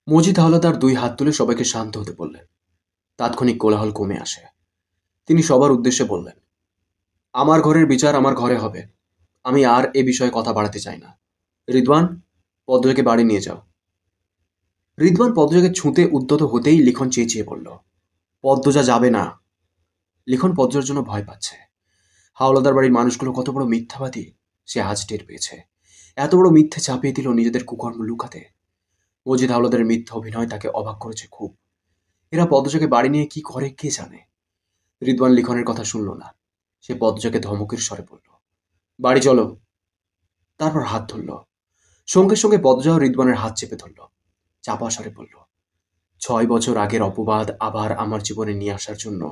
মজিদ হাওলাদার দুই হাত তুলে সবাইকে শান্ত হতে বললেন। তাৎক্ষণিক কোলাহল কমে আসে। তিনি সবার উদ্দেশ্যে বললেন, আমার ঘরের বিচার আমার ঘরে হবে। আমি আর এ বিষয়ে কথা বাড়াতে চাই না। রিদওয়ান, পদ্মজাকে বাড়ি নিয়ে যাও। রিদওয়ান পদ্মজাকে ছুঁতে উদ্যত হতেই লিখন চেঁচিয়ে বলল, পদ্মজা যাবে না। লিখন পদ্মজার জন্য ভয় পাচ্ছে। হাওলাদার বাড়ির মানুষগুলো কত বড় মিথ্যাবাদী সে আজ টের পেয়েছে। এত বড় মিথ্যে চাপিয়ে দিল নিজেদের কুকর্ম লুকাতে। মজিদ হাওলাদারের মিথ্যা অভিনয় তাকে অবাক করেছে খুব। এরা পদ্মজাকে বাড়ি নিয়ে কি করে কে জানে। রিদওয়ান লিখনের কথা শুনল না। সে পদ্মজাকে ধমকের স্বরে বলল, বাড়ি চলো। তারপর হাত ধরল। সঙ্গে সঙ্গে পদ্মজাও রিদওয়ানের হাত চেপে ধরল। চাপা স্বরে বলল, 6 বছর আগের অপবাদ আবার আমার জীবনে নিয়ে আসার জন্য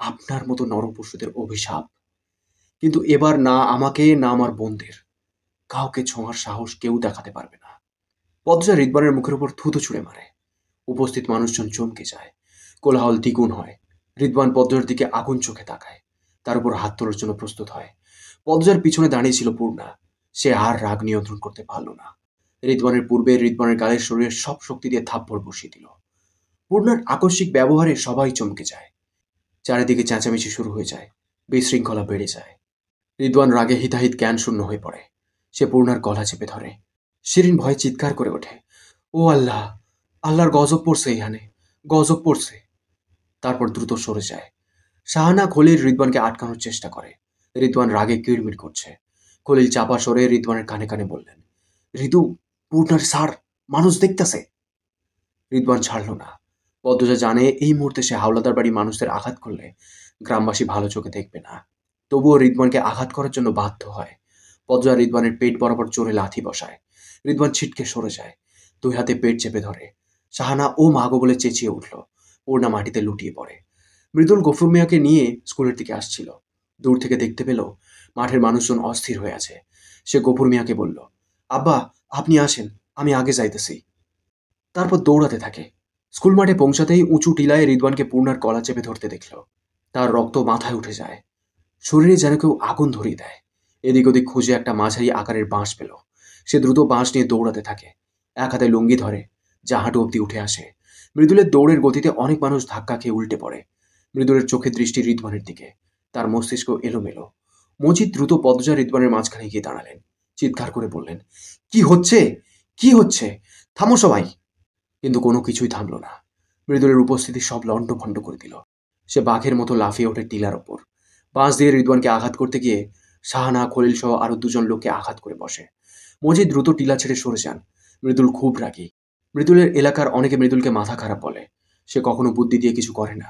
আপনার মতো নরপশুদের অভিশাপ। কিন্তু এবার না আমাকে না আমার বোনদের কাউকে ছোঁয়ার সাহস কেউ দেখাতে পারবে না। পদ্মজা রিদওয়ানের মুখের উপর থুতু ছুঁড়ে মারে। উপস্থিত মানুষজন চমকে যায়। কোলাহল দ্বিগুণ হয়। রিদওয়ান পদ্মজার দিকে আগুন চোখে তাকায়। তার উপর হাত তোলার জন্য প্রস্তুত হয়। পদ্মজার পিছনে দাঁড়িয়ে ছিল পূর্ণা। সে আর রাগ নিয়ন্ত্রণ করতে পারল না। রিদওয়ানের পূর্বে রিদওয়ানের গালের শরীরের সব শক্তি দিয়ে থাপ্পড় বসিয়ে দিল। পূর্ণার আকস্মিক ব্যবহারে সবাই চমকে যায়। চারিদিকে চেঁচামেচি শুরু হয়ে যায়। বিশৃঙ্খলা বেড়ে যায়। রিদওয়ান রাগে হিতাহিত জ্ঞান শূন্য হয়ে পড়ে। সে পূর্ণার গলা চেপে ধরে। শিরিন ভয়ে চিৎকার করে ওঠে, ও আল্লাহ, আল্লাহর গজব পড়ছে এখানে, গজব পড়ছে। তারপর দ্রুত সরে যায়। শাহানা খলিল রিদওয়ানকে আটকানোর চেষ্টা করে। রিদওয়ান রাগে কিড়মিড় করছে। খলিল চাপা সরে রিদওয়ানের কানে কানে বললেন, রিদু, পূর্ণার সার, মানুষ দেখতেছে। রিদওয়ান ছাড়ল না। পদ্মজা জানে এই মুহূর্তে সে হাওলাদার বাড়ি মানুষদের আঘাত করলে গ্রামবাসী ভালো চোখে দেখবে না। তবুও রিদওয়ানকে আঘাত করার জন্য বাধ্য হয়। পদ্মজা রিদওয়ানের পেট বরাবর জোরে লাথি বসায়। রিদওয়ান ছিটকে সরে যায়। দুই হাতে পেট চেপে ধরে। শাহানা ও মাগো বলে চেঁচিয়ে উঠল। পূর্ণা মাটিতে লুটিয়ে পড়ে। মৃদুল গফুর মিয়াকে নিয়ে স্কুলের দিকে আসছিল। দূর থেকে দেখতে পেল মাঠের মানুষজন অস্থির হয়ে আছে। সে গফুর মিয়াকে বলল, আব্বা, আপনি আসেন, আমি আগে যাইতেছি। তারপর দৌড়াতে থাকে। স্কুল মাঠে পৌঁছাতেই উঁচু টিলায় রিদওয়ানকে পূর্ণার গলা চেপে ধরতে দেখল। তার রক্ত মাথায় উঠে যায়। শরীরে যেন কেউ আগুন ধরিয়ে দেয়। এদিক ওদিক খুঁজে একটা মাঝারি আকারের বাঁশ পেল। সে দ্রুত বাঁশ নিয়ে দৌড়াতে থাকে। এক হাতে লুঙ্গি ধরে, যা হাঁটু অব্দি উঠে আসে। মৃদুলের দৌড়ের গতিতে অনেক মানুষ ধাক্কা খেয়ে উল্টে পড়ে। মৃদুলের চোখের দৃষ্টি রিদওয়ানের দিকে। তার মস্তিষ্ক এলোমেলো। মজিদ দ্রুত পদ্মজা রিদওয়ানের মাঝখানে গিয়ে দাঁড়ালেন। চিৎকার করে বললেন, কি হচ্ছে, কি হচ্ছে, থামো সবাই। কিন্তু কোনো কিছুই থামল না। মৃদুলের উপস্থিতি সব লণ্ডভণ্ড করে দিল। সে বাঘের মতো লাফিয়ে ওঠে টিলার ওপর। বাঁশ দিয়ে রিদওয়ানকে আঘাত করতে গিয়ে শাহানা, খলিল সহ আরো দুজন লোককে আঘাত করে বসে। মজিদ দ্রুত টিলা ছেড়ে সরে যান। মৃদুল খুব রাগী। মৃদুলের এলাকার অনেকে মৃদুলকে মাথা খারাপ বলে। সে কখনো বুদ্ধি দিয়ে কিছু করে না,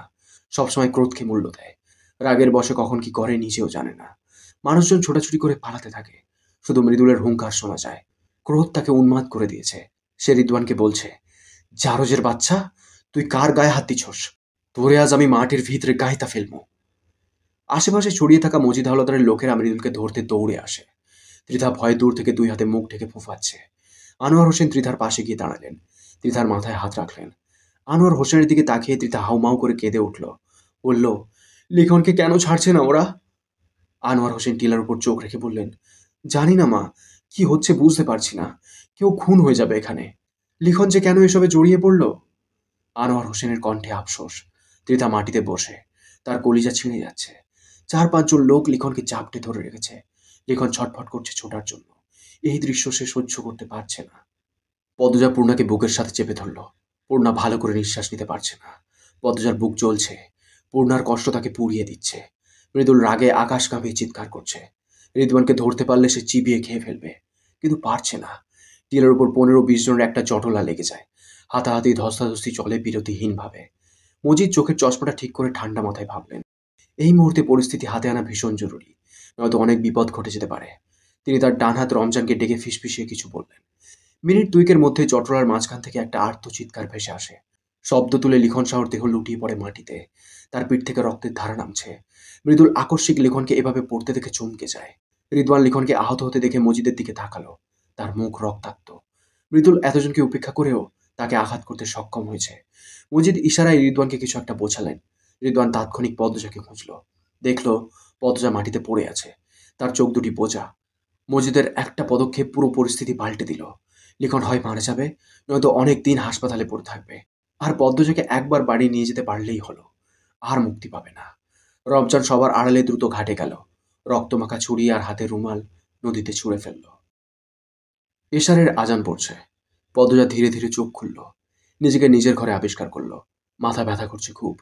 সবসময় ক্রোধকে মূল্য দেয়। রাগের বশে কখন কি করে নিজেও জানে না। মানুষজন ছোটাছুটি করে পালাতে থাকে। শুধু মৃদুলের হুঙ্কার শোনা যায়। ক্রোধ তাকে উন্মাদ করে দিয়েছে। সে রিদওয়ানকে বলছে, জারজের বাচ্চা, তুই কার গায়ে হাত দিছস? তোরে আজ আমি মাটির ভিতরে গাইতা ফেলবো। আশেপাশে ছড়িয়ে থাকা মজিদ হাওলাদারের লোকেরা মৃদুলকে ধরতে দৌড়ে আসে। ত্রিধা ভয়ে দূর থেকে দুই হাতে মুখ ঢেকে ফুফাচ্ছে। আনোয়ার হোসেন ত্রিধার পাশে গিয়ে দাঁড়ালেন। ত্রিধার মাথায় হাত রাখলেন। আনোয়ার হোসেনের দিকে তাকিয়ে ত্রিধা হাউমাউ করে কেঁদে উঠল। বলল, লিখনকে কেন ছাড়ছে না ওরা? আনোয়ার হোসেন টিলার উপর চোখ রেখে বললেন, জানি না মা, কি হচ্ছে বুঝতে পারছি না। কেউ খুন হয়ে যাবে এখানে। লিখন যে কেন এসবে জড়িয়ে পড়ল? আনোয়ার হোসেনের কণ্ঠে আফসোস। ত্রিধা মাটিতে বসে। তার কলিজা ছিঁড়ে যাচ্ছে। 4-5 জন লোক লিখনকে চাপটে ধরে রেখেছে। লিখন ছটফট করছে ছোটার জন্য। এই দৃশ্য সে সহ্য করতে পারছে না। পদ্মজা পূর্ণাকে বুকের সাথে চেপে ধরল। পূর্ণা ভালো করে নিঃশ্বাস নিতে পারছে না। পদ্মজার বুক জ্বলছে। পূর্ণার কষ্ট তাকে পুড়িয়ে দিচ্ছে। মৃদুল রাগে আকাশ কাঁপিয়ে চিৎকার করছে। রিদওয়ানকে ধরতে পারলে সে চিবিয়ে খেয়ে ফেলবে, কিন্তু পারছে না। টিলার উপর 15-20 জনের একটা জটলা লেগে যায়। হাতাহাতি ধস্তাধস্তি চলে বিরতিহীনভাবে। মজিদ চোখের চশমাটা ঠিক করে ঠান্ডা মাথায় ভাবলেন, এই মুহূর্তে পরিস্থিতি হাতে আনা ভীষণ জরুরি, নয়তো অনেক বিপদ ঘটে যেতে পারে। তিনি তার ডান হাত রমজানকে ডেকে ফিসফিসিয়ে কিছু বললেন। মিনিট দুইকের মধ্যে জটলার মাঝখান থেকে একটা আর্ত চিৎকার ভেসে আসে। শব্দ তুলে লিখন শাহর দেহ লুটিয়ে পড়ে মাটিতে। তার পিঠ থেকে রক্তের ধারা নামছে। মৃদুল আকস্মিক লিখনকে এভাবে পড়তে দেখে চমকে যায়। রিদওয়ান লিখনকে আহত হতে দেখে মজিদের দিকে তাকালো। তার মুখ রক্তাক্ত। মৃদুল এতজনকে উপেক্ষা করেও তাকে আঘাত করতে সক্ষম হয়েছে। মজিদ ইশারায় রিদওয়ানকে কিছু একটা বোঝালেন। রিদওয়ান তাৎক্ষণিক পদ্মজাকে খুঁজল। দেখল পদ্মজা মাটিতে পড়ে আছে। তার চোখ দুটি বোঝা। মজিদের একটা পদক্ষেপ পুরো পরিস্থিতি পাল্টে দিল। লিখন হয় মারা যাবে, নয়তো অনেক দিন হাসপাতালে পড়ে থাকবে। আর পদ্মজাকে একবার বাড়ি নিয়ে যেতে পারলেই হলো, আর মুক্তি পাবে না। রমজান সবার আড়ালে দ্রুত ঘাটে গেল, রক্তমাখা ছুরি আর হাতে রুমাল নদীতে ছুঁড়ে ফেলল। এশারের আজান পড়ছে। পদ্মজা ধীরে ধীরে চোখ খুলল, নিজেকে নিজের ঘরে আবিষ্কার করল। মাথা ব্যথা করছে খুব।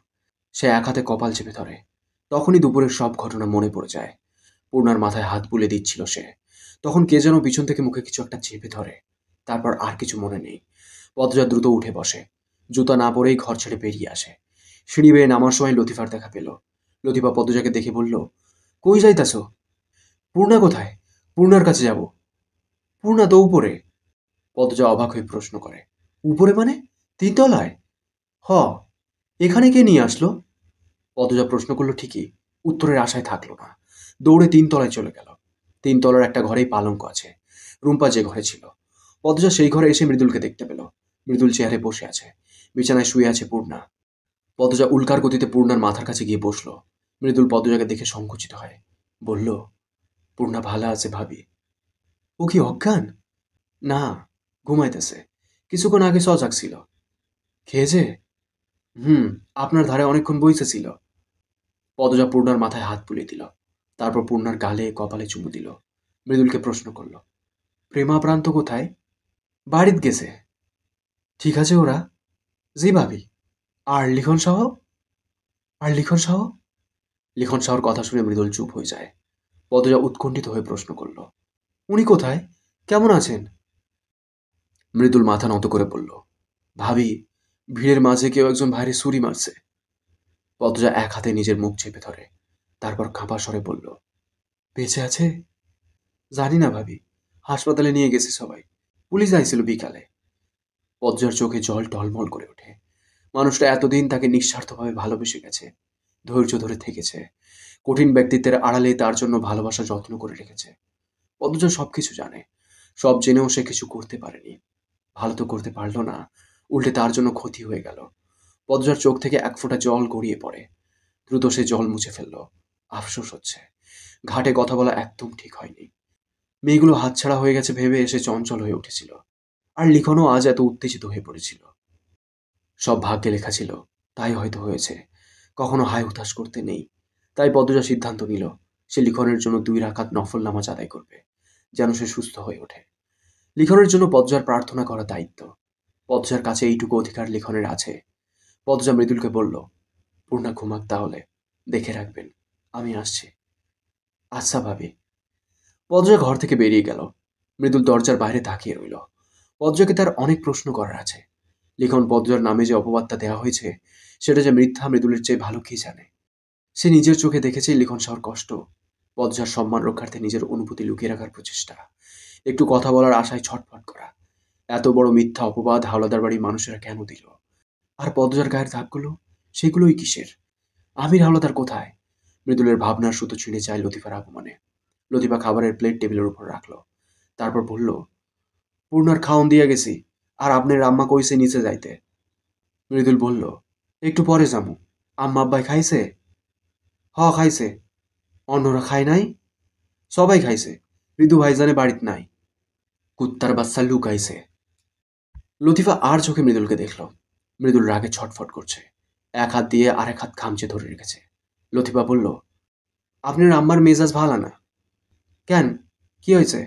সে এক হাতে কপাল চেপে ধরে। তখনই দুপুরের সব ঘটনা মনে পড়ে যায়। পূর্ণার মাথায় হাত বুলে দিচ্ছিল সে, তখন কে যেন পিছন থেকে মুখে কিছু একটা চেপে ধরে। তারপর আর কিছু মনে নেই। পদ্মজা দ্রুত উঠে বসে, জুতা না পরেই ঘর ছেড়ে বেরিয়ে আসে। সিঁড়ি বেয়ে নামার সময় লতিফার দেখা পেল। লতিফা পদ্মজাকে দেখে বলল, কই যাইতাছ? পূর্ণা কোথায়? পূর্ণার কাছে যাব। পূর্ণা তো উপরে। পদ্মজা অবাক হয়ে প্রশ্ন করে, উপরে মানে? তিনতলায়? হ। এখানে কে নিয়ে আসলো? পদ্মজা প্রশ্ন করলো ঠিকই, উত্তরের আশায় থাকলো না। দৌড়ে তিনতলায় চলে গেল। তিনতলার একটা ঘরেই পালঙ্ক আছে, রুম্পা যে ঘরে ছিল। পদ্মজা সেই ঘরে এসে মৃদুলকে দেখতে পেল। মৃদুল চেয়ারে বসে আছে, বিছানায় শুয়ে আছে পূর্ণা। পদ্মজা উল্কার গতিতে পূর্ণার মাথার কাছে গিয়ে বসলো। মৃদুল পদ্মজাকে দেখে সংকুচিত হয়, বলল, পূর্ণা ভালো আছে ভাবি। ও কি অজ্ঞান? না, ঘুমাইতেছে। কিছুক্ষণ আগে সজাগ ছিল। খেয়েছে? হুম, আপনার ধারে অনেকক্ষণ বইতেছিল। পদজা পূর্ণার মাথায় হাত বুলিয়ে দিল, তারপর পূর্ণার গালে কপালে চুমু দিল। মৃদুলকে প্রশ্ন করল, প্রেমাপ্রান্ত কোথায়? বাড়িত গেছে। ঠিক আছে ওরা? জি ভাবি। আর লিখন সহ? আর লিখন সহ? লিখন সাহর কথা শুনে মৃদুল চুপ হয়ে যায়। পদজা উৎকণ্ঠিত হয়ে প্রশ্ন করল, উনি কোথায়? কেমন আছেন? মৃদুল মাথা নত করে বলল, ভাবি, ভিড়ের মাঝে কেউ একজন ভাইরে ছুরি মারছে। পদজা এক হাতে নিজের মুখ চেপে ধরে, তারপর কাঁপা স্বরে বলল, বেঁচে আছে? জানি না ভাবি, হাসপাতালে নিয়ে গেছে সবাই। পুলিশ আইছিল বিকালে। পদ্মার চোখে জল টলমল করে ওঠে। মানুষটা এতদিন তাকে নিঃস্বার্থভাবে ভালোবেসে গেছে, ধৈর্য ধরে থেকেছে, কঠিন ব্যক্তিত্বের আড়ালে তার জন্য ভালোবাসা যত্ন করে রেখেছে। পদ্মজা সবকিছু জানে, সব জেনেও সে কিছু করতে পারেনি। ভালো তো করতে পারল না, উল্টে তার জন্য ক্ষতি হয়ে গেল। পদ্মজার চোখ থেকে এক ফোঁটা জল গড়িয়ে পড়ে। দ্রুত সে জল মুছে ফেলল। আফসোস হচ্ছে, ঘাটে কথা বলা একদম ঠিক হয়নি। মেয়েগুলো হাতছাড়া হয়ে গেছে ভেবে এসে চঞ্চল হয়ে উঠেছিল। আর লিখনও আজ এত উত্তেজিত হয়ে পড়েছিল। সব ভাগ্যে লেখা ছিল, তাই হয়তো হয়েছে। কখনো হায় হুতাশ করতে নেই। তাই পদ্মজা সিদ্ধান্ত নিল, সে লিখনের জন্য 2 রাকাত নফল নামাজ আদায় করবে, যেন সে সুস্থ হয়ে ওঠে। লিখনের জন্য পদ্মজার প্রার্থনা করা দায়িত্ব। পদ্মজার কাছে এইটুকু অধিকার লিখনের আছে। পদ্মজা মৃদুলকে বলল, পূর্ণা ঘুমাক তাহলে, দেখে রাখবেন, আমি আসছি। আচ্ছা ভাবি। পদ্মজা ঘর থেকে বেরিয়ে গেল। মৃদুল দরজার বাইরে তাকিয়ে রইল। পদ্মজাকে তার অনেক প্রশ্ন করার আছে। লিখন পদ্মজার নামে যে অপবাদটা দেওয়া হয়েছে, সেটা যে মিথ্যা মৃদুলের চেয়ে ভালো কে জানে। সে নিজের চোখে দেখেছে লিখন সাহর কষ্ট, পদ্মজার সম্মান রক্ষার্থে নিজের অনুভূতি লুকিয়ে রাখার প্রচেষ্টা, একটু কথা বলার আশায় ছটফট করা। এত বড় মিথ্যা অপবাদ হাওলাদার বাড়ির মানুষেরা কেন দিল? আর পদ্মজার গায়ের দাগগুলো, সেগুলোই কিসের? আমির হাওলাদার কোথায়? মৃদুলের ভাবনার সুতো ছিঁড়ে যায় লতিফার আগমনে। লতিফা খাবারের প্লেট টেবিলের উপর রাখলো, তারপর বলল, পূর্ণার খাওন দিয়া গেছি, আর আপনার আম্মা কইছে নিচে যাইতে। মৃদুল বলল, একটু পরে যামু। আম্মা আব্বাই খাইছে? হ খাইছে। অন্যরা খায় নাই? সবাই খাইছে, ঋতু ভাইজানে বাড়িত নাই। কুত্তার বাচ্চা লুকাইছে। লতিফা আর চোখে মৃদুলকে দেখল। মৃদুল রাগে ছটফট করছে, এক হাত দিয়ে আরেক হাত খামচে ধরে রেখেছে। লতিফা বলল, আপনার আম্মার মেজাজ ভালো না কেন? কি হয়েছে?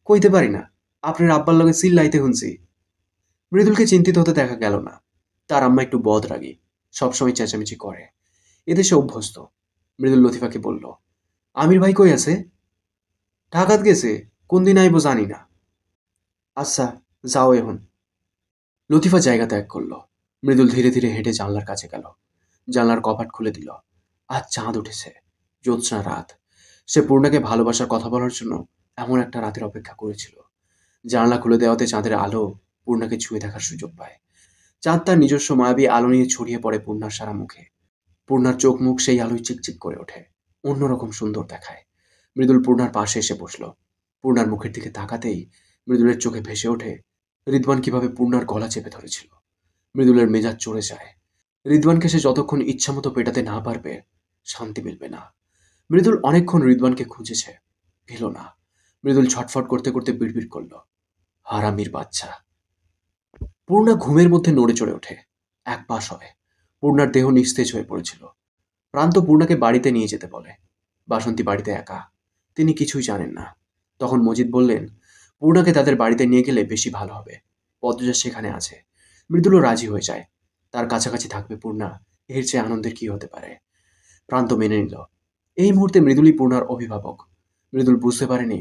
কইতে পারি না, আপনার আব্বার লগে চিল্লাইতে শুনছি। মৃদুলকে চিন্তিত হতে দেখা গেল না। তার আম্মা একটু বদরাগী, সবসময় চেঁচামেচি করে, এদেশে অভ্যস্ত। মৃদুল লতিফাকে বলল, আমির ভাই কই আছে? ঢাকাত গেছে, কোন দিন আইব জানি না। আচ্ছা, যাও এখন। লতিফা জায়গা ত্যাগ করল। মৃদুল ধীরে ধীরে হেঁটে জানলার কাছে গেল। জানলার কপাট খুলে দিল। আজ চাঁদ উঠেছে, জ্যোৎস্না রাত। সে পূর্ণাকে ভালোবাসার কথা বলার জন্য এমন একটা রাতের অপেক্ষা করেছিল। জানলা খুলে দেওয়াতে চাঁদের আলো পূর্ণাকে ছুঁয়ে দেখার সুযোগ পায়। চাঁদ তার নিজস্ব মায়াবী আলো নিয়ে ছড়িয়ে পড়ে পূর্ণার সারা মুখে। পূর্ণার চোখ মুখ সেই আলোয় চিকচিক করে ওঠে, অন্যরকম সুন্দর দেখায়। মৃদুল পূর্ণার পাশে এসে বসল। পূর্ণার মুখের দিকে তাকাতেই মৃদুলের চোখে ভেসে ওঠে রিদওয়ান কিভাবে পূর্ণার গলা চেপে ধরেছিল। মৃদুলের মেজাজ চড়ে যায়। রিদওয়ানকে সে যতক্ষণ ইচ্ছামতো পেটাতে না পারবে, শান্তি মিলবে না। মৃদুল অনেকক্ষণ রিদওয়ানকে খুঁজেছে, পেল না। মৃদুল ছটফট করতে করতে বিড়বিড় করল, হারামির বাচ্চা। পূর্ণা ঘুমের মধ্যে নড়ে চড়ে ওঠে। এক পাশ হয়। পূর্ণার দেহ নিস্তেজ হয়ে পড়েছিল। প্রান্ত পূর্ণাকে বাড়িতে নিয়ে যেতে বলে। বাসন্তী বাড়িতে একা। তিনি কিছুই জানেন না। তখন মজিদ বললেন, পূর্ণাকে তাদের বাড়িতে নিয়ে গেলে বেশি ভালো হবে। পদ্মজা সেখানে আছে। মৃদুলও রাজি হয়ে যায়। তার কাছাকাছি থাকবে পূর্ণা। এর চেয়ে আনন্দের কি হতে পারে? প্রান্ত মেনে নিল। এই মুহূর্তে মৃদুলই পূর্ণার অভিভাবক। মৃদুল বুঝতে পারেনি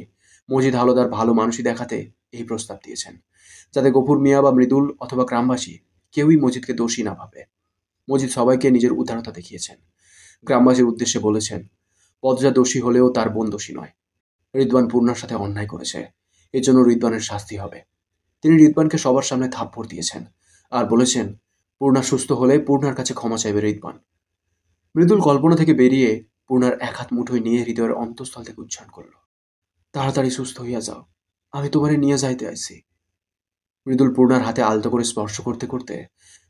মজিদ হালদার ভালো মানুষই দেখাতে এই প্রস্তাব দিয়েছেন, যাতে গফুর মিয়া বা মৃদুল অথবা গ্রামবাসী কেউই মজিদকে দোষী না ভাবে। মজিদ সবাইকে নিজের উদারতা দেখিয়েছেন। গ্রামবাসীর উদ্দেশ্যে বলেছেন, পদ্মজা দোষী হলেও তার বোন দোষী নয়। রিদওয়ান পূর্ণার সাথে অন্যায় করেছে। এর জন্য রিদওয়ানের শাস্তি হবে। তিনি রিদওয়ানকে সবার সামনে থাপ্পড় দিয়েছেন আর বলেছেন, পূর্ণা সুস্থ হলে পূর্ণার কাছে ক্ষমা চাইবে রিদওয়ান। মৃদুল কল্পনা থেকে বেরিয়ে পূর্ণার এক হাত মুঠোয় নিয়ে হৃদয়ের অন্তঃস্থল থেকে উচ্চারণ করল, তাড়াতাড়ি সুস্থ হইয়া যাও, আমি তোমারে নিয়ে যাইতে আইছি। মৃদুল পূর্ণার হাতে আলতো করে স্পর্শ করতে করতে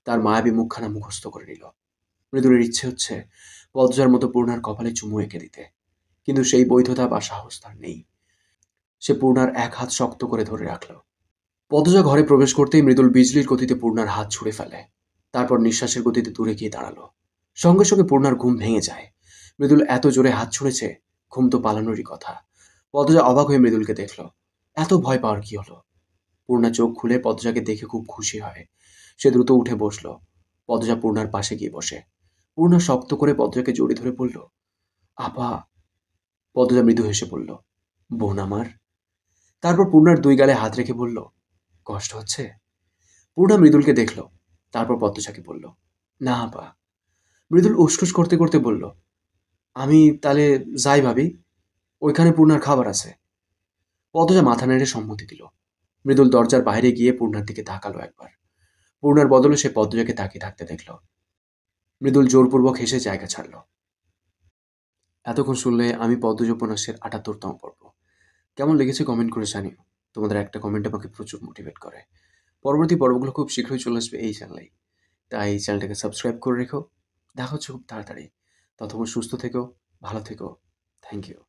তার মায়াবী মুখখানা মুখস্থ করে নিল। মৃদুলের ইচ্ছে হচ্ছে পদ্মজার মতো পূর্ণার কপালে চুমু এঁকে দিতে, কিন্তু সেই বৈধতা বা সাহস তার নেই। সে পূর্ণার এক হাত শক্ত করে ধরে রাখল। পদ্মজা ঘরে প্রবেশ করতেই মৃদুল বিজলির গতিতে পূর্ণার হাত ছুঁড়ে ফেলে। তারপর নিঃশ্বাসের গতিতে দূরে গিয়ে দাঁড়ালো। সঙ্গে সঙ্গে পূর্ণার ঘুম ভেঙে যায়। মৃদুল এত জোরে হাত ছুঁড়েছে, ঘুম তো পালানোরই কথা। পদ্মজা অবাক হয়ে মৃদুলকে দেখল। এত ভয় পাওয়ার কি হলো? পূর্ণা চোখ খুলে পদ্মজাকে দেখে খুব খুশি হয়। সে দ্রুত উঠে বসল। পদ্মজা পূর্ণার পাশে গিয়ে বসে। পূর্ণা শক্ত করে পদ্মজাকে জড়িয়ে ধরে বলল, আপা। পদ্মজা মৃদু হেসে বলল, বোন আমার। তারপর পূর্ণার দুই গালে হাত রেখে বলল, কষ্ট হচ্ছে? পূর্ণা মৃদুলকে দেখল। তারপর পদ্মজাকে বলল, না আপা। মৃদুল উসখুস করতে করতে বলল, আমি তাহলে যাই ভাবি, ওইখানে পূর্ণার খাবার আছে। পদ্মজা মাথা নেড়ে সম্মতি দিল। মৃদুল দরজার বাইরে গিয়ে পূর্ণার দিকে তাকালো একবার। পূর্ণার বদলে সে পদ্মজাকে তাকিয়ে থাকতে দেখল। মৃদুল জোরপূর্বক হেসে জায়গা ছাড়ল। এতক্ষণ শুনলে আমি পদ্মজা উপন্যাসের ৭৮তম পর্ব। কেমন লেগেছে কমেন্ট করে জানিও। তোমাদের একটা কমেন্ট আমাকে প্রচুর মোটিভেট করে। পরবর্তী পর্বগুলো খুব শীঘ্রই চলে আসবে এই চ্যানেলেই। তাই চ্যানেলটাকে সাবস্ক্রাইব করে রেখো। দেখা হচ্ছে খুব তাড়াতাড়ি। ততক্ষণ সুস্থ থেকো, ভালো থেকো। Thank you.